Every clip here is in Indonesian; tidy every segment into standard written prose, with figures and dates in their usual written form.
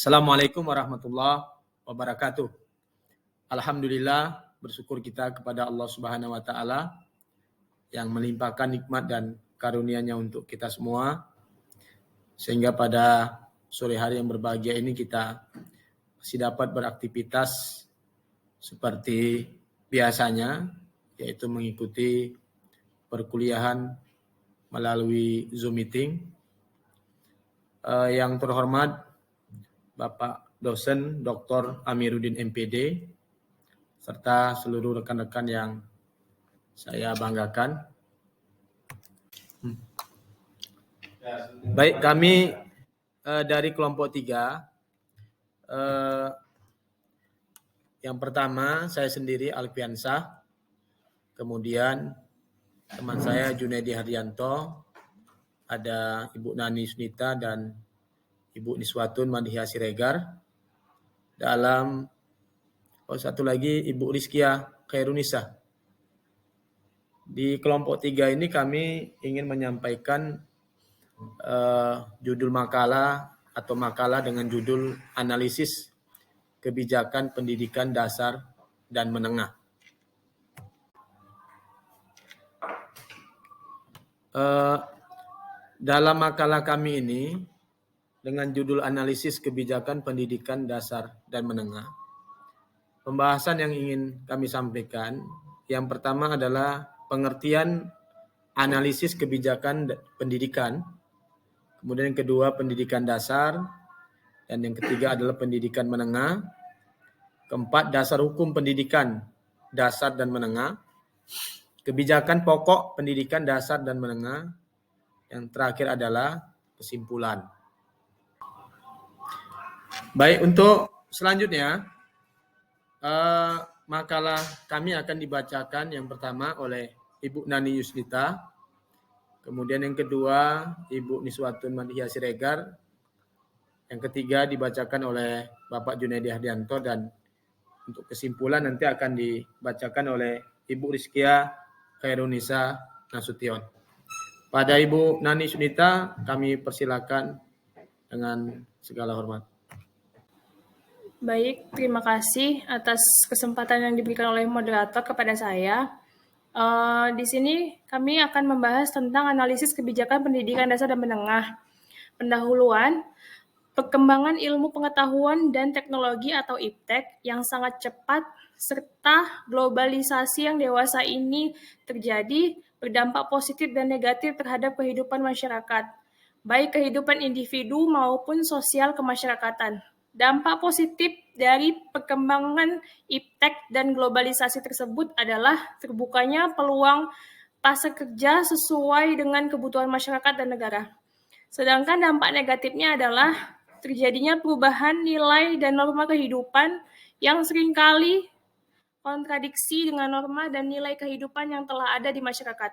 Assalamualaikum warahmatullahi wabarakatuh. Alhamdulillah, bersyukur kita kepada Allah Subhanahu wa taala yang melimpahkan nikmat dan karunia-Nya untuk kita semua, sehingga pada sore hari yang berbahagia ini kita masih dapat beraktivitas seperti biasanya, yaitu mengikuti perkuliahan melalui Zoom meeting. Yang terhormat Bapak dosen Dr. Amiruddin MPD serta seluruh rekan-rekan yang saya banggakan. Baik, kami dari kelompok 3. Yang pertama, saya sendiri Alfiansah. Kemudian teman saya Junaidi Hardianto, ada Ibu Nani Yusnita dan Ibu Niswatun Madhya Siregar. Satu lagi Ibu Rizkia Khairunisa. Di kelompok 3 ini kami ingin menyampaikan judul makalah atau makalah dengan judul Analisis Kebijakan Pendidikan Dasar dan Menengah. Dalam makalah kami ini dengan judul Analisis Kebijakan Pendidikan Dasar dan Menengah, pembahasan yang ingin kami sampaikan, yang pertama adalah pengertian analisis kebijakan pendidikan, kemudian yang kedua pendidikan dasar, dan yang ketiga adalah pendidikan menengah, keempat dasar hukum pendidikan dasar dan menengah, kebijakan pokok pendidikan dasar dan menengah, yang terakhir adalah kesimpulan. Baik, untuk selanjutnya makalah kami akan dibacakan yang pertama oleh Ibu Nani Yusnita, kemudian yang kedua Ibu Niswatun Madhya Siregar, yang ketiga dibacakan oleh Bapak Junaidi Hardianto, dan untuk kesimpulan nanti akan dibacakan oleh Ibu Rizkia Khairunisa Nasution. Pada Ibu Nani Yusnita kami persilakan dengan segala hormat. Baik, terima kasih atas kesempatan yang diberikan oleh moderator kepada saya. Di sini kami akan membahas tentang analisis kebijakan pendidikan dasar dan menengah. Pendahuluan, perkembangan ilmu pengetahuan dan teknologi atau iptek yang sangat cepat serta globalisasi yang dewasa ini terjadi berdampak positif dan negatif terhadap kehidupan masyarakat, baik kehidupan individu maupun sosial kemasyarakatan. Dampak positif dari perkembangan iptek dan globalisasi tersebut adalah terbukanya peluang pasar kerja sesuai dengan kebutuhan masyarakat dan negara. Sedangkan dampak negatifnya adalah terjadinya perubahan nilai dan norma kehidupan yang seringkali kontradiksi dengan norma dan nilai kehidupan yang telah ada di masyarakat.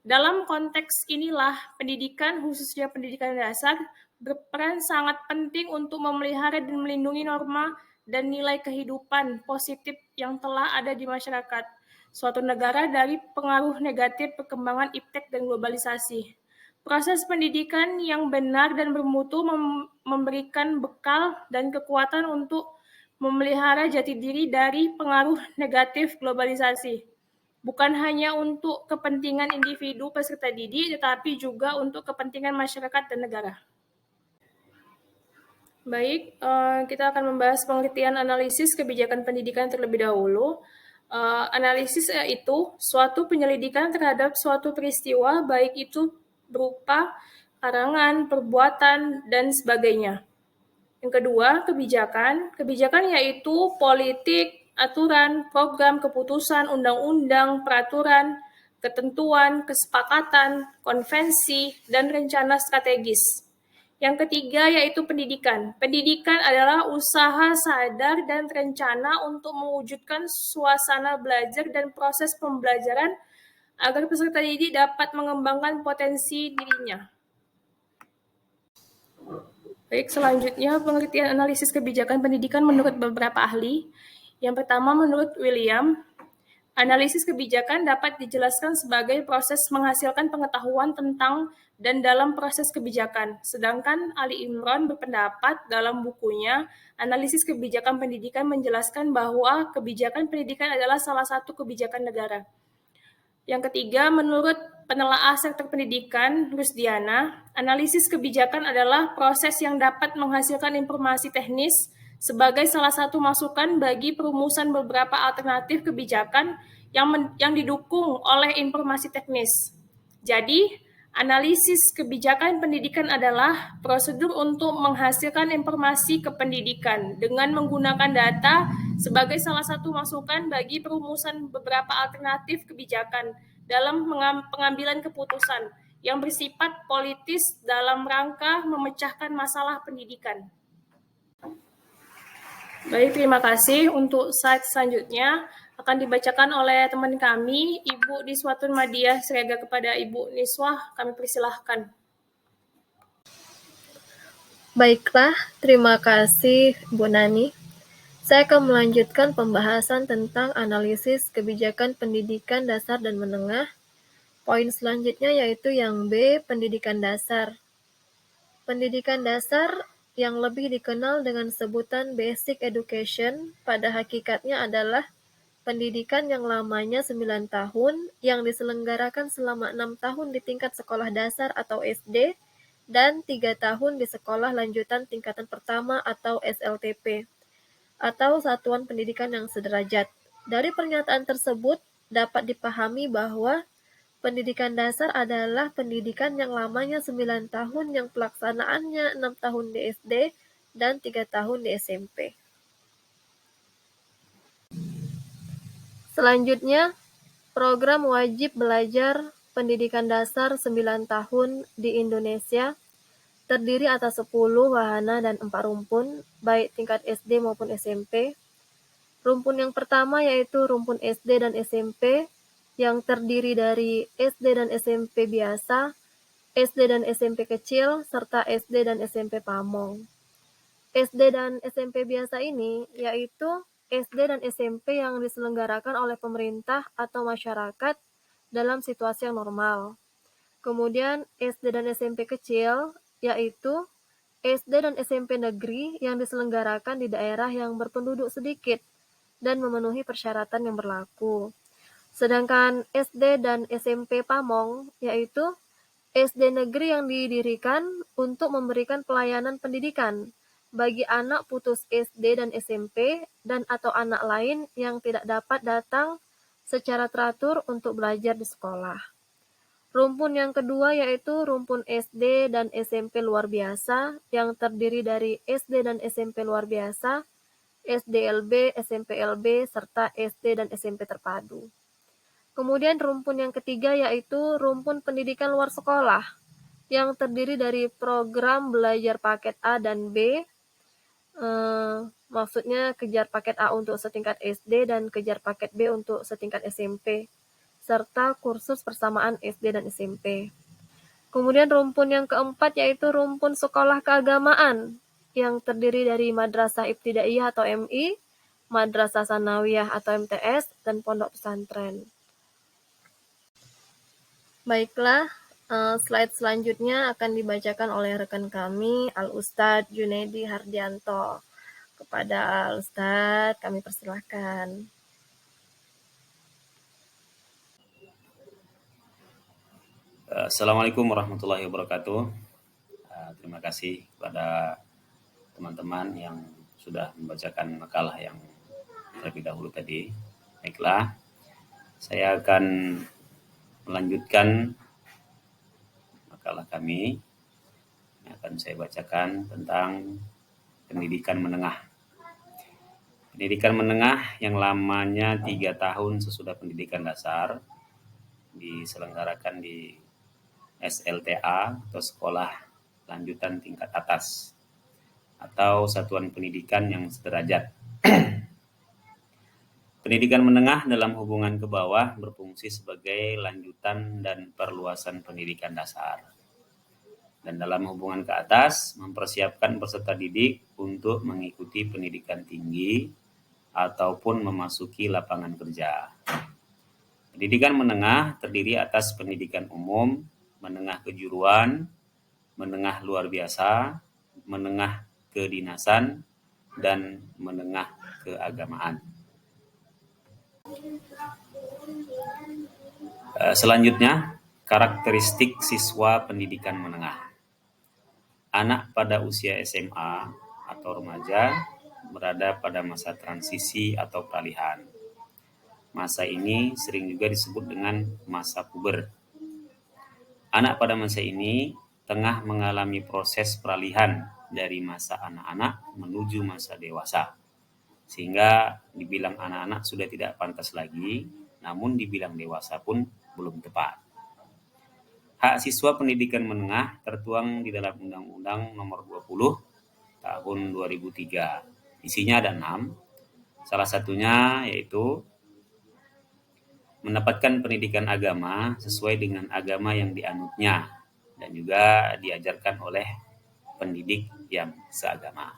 Dalam konteks inilah pendidikan, khususnya pendidikan dasar, berperan sangat penting untuk memelihara dan melindungi norma dan nilai kehidupan positif yang telah ada di masyarakat suatu negara dari pengaruh negatif perkembangan iptek dan globalisasi. Proses pendidikan yang benar dan bermutu memberikan bekal dan kekuatan untuk memelihara jati diri dari pengaruh negatif globalisasi. Bukan hanya untuk kepentingan individu peserta didik, tetapi juga untuk kepentingan masyarakat dan negara. Baik, kita akan membahas pengertian analisis kebijakan pendidikan terlebih dahulu. Analisis yaitu suatu penyelidikan terhadap suatu peristiwa, baik itu berupa karangan, perbuatan, dan sebagainya. Yang kedua, kebijakan. Kebijakan yaitu politik, aturan, program, keputusan, undang-undang, peraturan, ketentuan, kesepakatan, konvensi, dan rencana strategis. Yang ketiga yaitu pendidikan. Pendidikan adalah usaha sadar dan terencana untuk mewujudkan suasana belajar dan proses pembelajaran agar peserta didik dapat mengembangkan potensi dirinya. Baik, selanjutnya pengertian analisis kebijakan pendidikan menurut beberapa ahli. Yang pertama menurut William, Analisis kebijakan dapat dijelaskan sebagai proses menghasilkan pengetahuan tentang dan dalam proses kebijakan. Sedangkan Ali Imran berpendapat dalam bukunya, Analisis Kebijakan Pendidikan menjelaskan bahwa kebijakan pendidikan adalah salah satu kebijakan negara. Yang ketiga, menurut penelaah sektor pendidikan, Rusdiana, analisis kebijakan adalah proses yang dapat menghasilkan informasi teknis sebagai salah satu masukan bagi perumusan beberapa alternatif kebijakan yang didukung oleh informasi teknis. Jadi, analisis kebijakan pendidikan adalah prosedur untuk menghasilkan informasi kependidikan dengan menggunakan data sebagai salah satu masukan bagi perumusan beberapa alternatif kebijakan dalam pengambilan keputusan yang bersifat politis dalam rangka memecahkan masalah pendidikan. Baik, terima kasih. Untuk slide selanjutnya akan dibacakan oleh teman kami, Ibu Niswatun Madiah Srega kepada Ibu Niswah. Kami persilahkan. Baiklah, terima kasih Bu Nani. Saya akan melanjutkan pembahasan tentang analisis kebijakan pendidikan dasar dan menengah. Poin selanjutnya yaitu yang B, pendidikan dasar. Pendidikan dasar yang lebih dikenal dengan sebutan Basic Education pada hakikatnya adalah pendidikan yang lamanya 9 tahun yang diselenggarakan selama 6 tahun di tingkat sekolah dasar atau SD dan 3 tahun di sekolah lanjutan tingkatan pertama atau SLTP atau satuan pendidikan yang sederajat. Dari pernyataan tersebut dapat dipahami bahwa pendidikan dasar adalah pendidikan yang lamanya 9 tahun yang pelaksanaannya 6 tahun di SD dan 3 tahun di SMP. Selanjutnya, program wajib belajar pendidikan dasar 9 tahun di Indonesia terdiri atas 10 wahana dan 4 rumpun, baik tingkat SD maupun SMP. Rumpun yang pertama yaitu rumpun SD dan SMP, yang terdiri dari SD dan SMP biasa, SD dan SMP kecil, serta SD dan SMP pamong. SD dan SMP biasa ini yaitu SD dan SMP yang diselenggarakan oleh pemerintah atau masyarakat dalam situasi yang normal. Kemudian SD dan SMP kecil yaitu SD dan SMP negeri yang diselenggarakan di daerah yang berpenduduk sedikit dan memenuhi persyaratan yang berlaku. Sedangkan SD dan SMP pamong yaitu SD negeri yang didirikan untuk memberikan pelayanan pendidikan bagi anak putus SD dan SMP dan atau anak lain yang tidak dapat datang secara teratur untuk belajar di sekolah. Rumpun yang kedua yaitu rumpun SD dan SMP luar biasa yang terdiri dari SD dan SMP luar biasa, SDLB, SMPLB, serta SD dan SMP terpadu. Kemudian rumpun yang ketiga yaitu rumpun pendidikan luar sekolah yang terdiri dari program belajar paket A dan B, maksudnya kejar paket A untuk setingkat SD dan kejar paket B untuk setingkat SMP, serta kursus persamaan SD dan SMP. Kemudian rumpun yang keempat yaitu rumpun sekolah keagamaan yang terdiri dari Madrasah Ibtidaiyah atau MI, Madrasah Sanawiyah atau MTS, dan pondok pesantren. Baiklah, slide selanjutnya akan dibacakan oleh rekan kami, Al-Ustadz Junaidi Hardianto. Kepada Al-Ustadz, kami persilahkan. Assalamualaikum warahmatullahi wabarakatuh. Terima kasih kepada teman-teman yang sudah membacakan makalah yang terlebih dahulu tadi. Baiklah, saya akan melanjutkan makalah kami yang akan saya bacakan tentang pendidikan menengah. Pendidikan menengah yang lamanya 3 tahun sesudah pendidikan dasar diselenggarakan di SLTA atau sekolah lanjutan tingkat atas atau satuan pendidikan yang sederajat. Pendidikan menengah dalam hubungan ke bawah berfungsi sebagai lanjutan dan perluasan pendidikan dasar. Dan dalam hubungan ke atas mempersiapkan peserta didik untuk mengikuti pendidikan tinggi ataupun memasuki lapangan kerja. Pendidikan menengah terdiri atas pendidikan umum, menengah kejuruan, menengah luar biasa, menengah kedinasan, dan menengah keagamaan. Selanjutnya, karakteristik siswa pendidikan menengah. Anak pada usia SMA atau remaja berada pada masa transisi atau peralihan. Masa ini sering juga disebut dengan masa puber. Anak pada masa ini tengah mengalami proses peralihan dari masa anak-anak menuju masa dewasa. Sehingga dibilang anak-anak sudah tidak pantas lagi, namun dibilang dewasa pun belum tepat. Hak siswa pendidikan menengah tertuang di dalam Undang-Undang Nomor 20 Tahun 2003. Isinya ada 6. Salah satunya yaitu mendapatkan pendidikan agama sesuai dengan agama yang dianutnya dan juga diajarkan oleh pendidik yang seagama.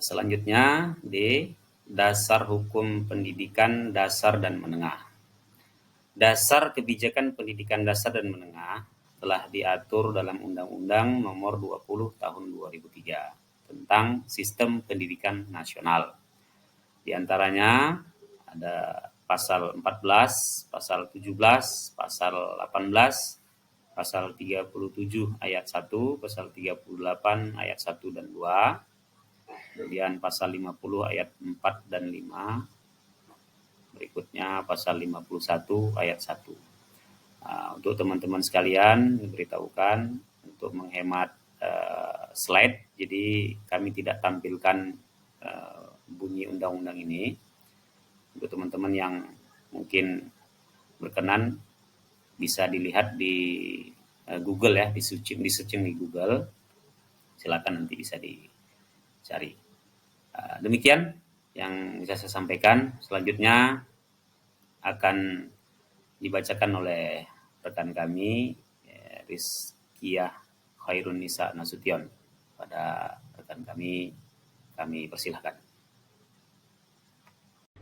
Selanjutnya, D. Dasar hukum pendidikan dasar dan menengah. Dasar kebijakan pendidikan dasar dan menengah telah diatur dalam Undang-Undang Nomor 20 Tahun 2003 tentang Sistem Pendidikan Nasional. Di antaranya ada pasal 14, pasal 17, pasal 18, pasal 37 ayat 1, pasal 38 ayat 1 dan 2, kemudian pasal 50 ayat 4 dan 5, berikutnya pasal 51 ayat 1. Untuk teman-teman sekalian diberitahukan untuk menghemat slide, jadi kami tidak tampilkan bunyi undang-undang ini. Untuk teman-teman yang mungkin berkenan bisa dilihat di Google ya, di searching di Google. Silakan nanti bisa dicari. Demikian yang bisa saya sampaikan. Selanjutnya akan dibacakan oleh rekan kami, Rizkiah Khairun Nisa Nasution. Pada rekan kami persilahkan.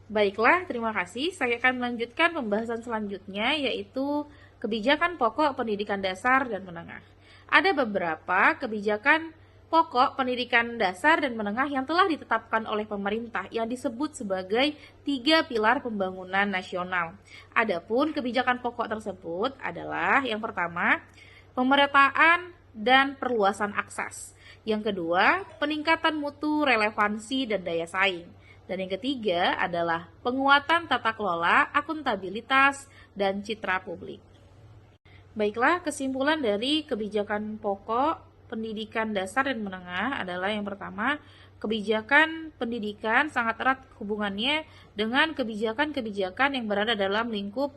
Baiklah, terima kasih. Saya akan melanjutkan pembahasan selanjutnya, yaitu kebijakan pokok pendidikan dasar dan menengah. Ada beberapa kebijakan pokok pendidikan dasar dan menengah yang telah ditetapkan oleh pemerintah yang disebut sebagai 3 pilar pembangunan nasional. Adapun kebijakan pokok tersebut adalah yang pertama, pemerataan dan perluasan akses. Yang kedua, peningkatan mutu, relevansi, dan daya saing. Dan yang ketiga adalah penguatan tata kelola, akuntabilitas, dan citra publik. Baiklah, kesimpulan dari kebijakan pokok pendidikan dasar dan menengah adalah yang pertama, kebijakan pendidikan sangat erat hubungannya dengan kebijakan-kebijakan yang berada dalam lingkup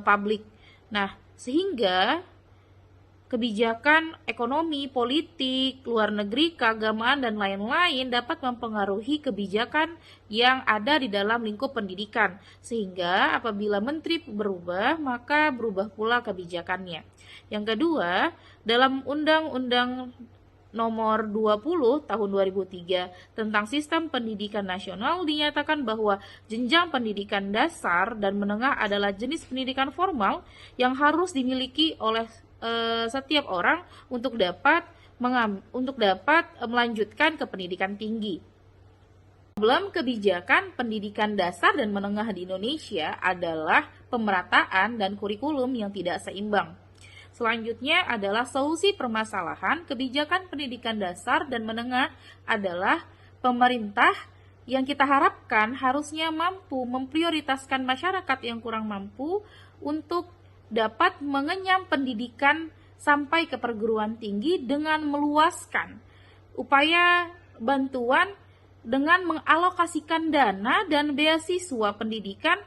publik. Nah, sehingga kebijakan ekonomi, politik, luar negeri, keagamaan, dan lain-lain dapat mempengaruhi kebijakan yang ada di dalam lingkup pendidikan. Sehingga apabila menteri berubah, maka berubah pula kebijakannya. Yang kedua, dalam Undang-Undang Nomor 20 Tahun 2003 tentang Sistem Pendidikan Nasional dinyatakan bahwa jenjang pendidikan dasar dan menengah adalah jenis pendidikan formal yang harus dimiliki oleh setiap orang untuk dapat melanjutkan ke pendidikan tinggi. Problem kebijakan pendidikan dasar dan menengah di Indonesia adalah pemerataan dan kurikulum yang tidak seimbang. Selanjutnya adalah solusi permasalahan kebijakan pendidikan dasar dan menengah adalah pemerintah yang kita harapkan harusnya mampu memprioritaskan masyarakat yang kurang mampu untuk dapat mengenyam pendidikan sampai ke perguruan tinggi dengan meluaskan upaya bantuan dengan mengalokasikan dana dan beasiswa pendidikan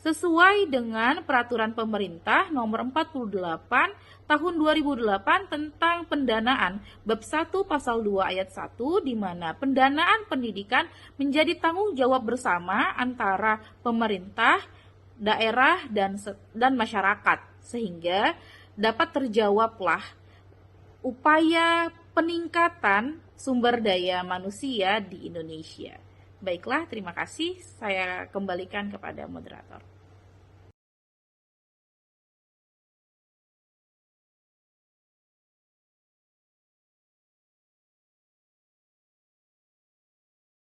sesuai dengan peraturan pemerintah nomor 48 tahun 2008 tentang pendanaan bab 1 pasal 2 ayat 1 di mana pendanaan pendidikan menjadi tanggung jawab bersama antara pemerintah, daerah, dan masyarakat, sehingga dapat terjawablah upaya peningkatan sumber daya manusia di Indonesia. Baiklah, terima kasih. Saya kembalikan kepada moderator.